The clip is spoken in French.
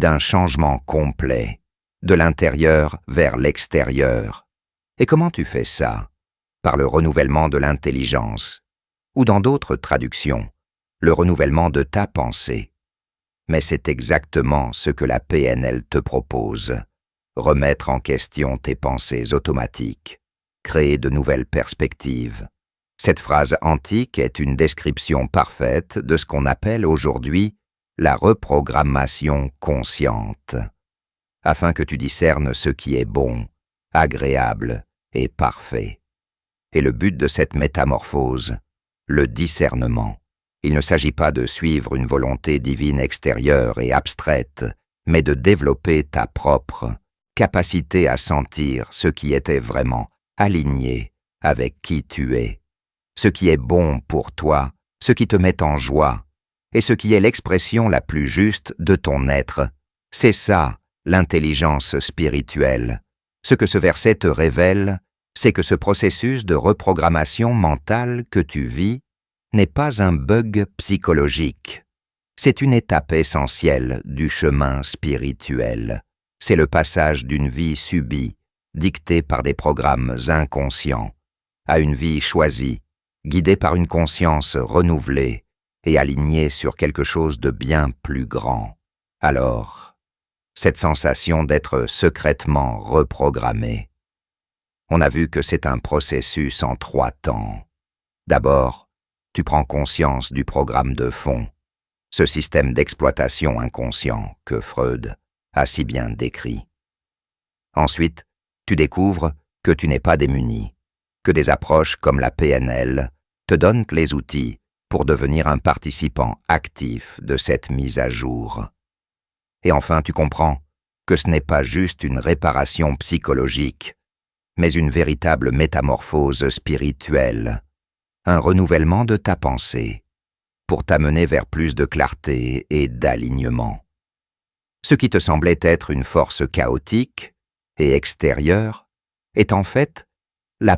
d'un changement complet, de l'intérieur vers l'extérieur. Et comment tu fais ça? Par le renouvellement de l'intelligence, ou dans d'autres traductions, le renouvellement de ta pensée. Mais c'est exactement ce que la PNL te propose. Remettre en question tes pensées automatiques, créer de nouvelles perspectives. Cette phrase antique est une description parfaite de ce qu'on appelle aujourd'hui la reprogrammation consciente, afin que tu discernes ce qui est bon, agréable et parfait. Et le but de cette métamorphose, le discernement. Il ne s'agit pas de suivre une volonté divine extérieure et abstraite, mais de développer ta propre capacité à sentir ce qui était vraiment aligné avec qui tu es, ce qui est bon pour toi, ce qui te met en joie, et ce qui est l'expression la plus juste de ton être. C'est ça, l'intelligence spirituelle. Ce que ce verset te révèle, c'est que ce processus de reprogrammation mentale que tu vis n'est pas un bug psychologique. C'est une étape essentielle du chemin spirituel. C'est le passage d'une vie subie, dictée par des programmes inconscients, à une vie choisie, guidée par une conscience renouvelée et alignée sur quelque chose de bien plus grand. Alors, cette sensation d'être secrètement reprogrammé. On a vu que c'est un processus en 3 temps. D'abord, tu prends conscience du programme de fond, ce système d'exploitation inconscient que Freud a si bien décrit. Ensuite, tu découvres que tu n'es pas démuni, que des approches comme la PNL te donnent les outils pour devenir un participant actif de cette mise à jour. Et enfin, tu comprends que ce n'est pas juste une réparation psychologique, mais une véritable métamorphose spirituelle, un renouvellement de ta pensée, pour t'amener vers plus de clarté et d'alignement. Ce qui te semblait être une force chaotique et extérieure est en fait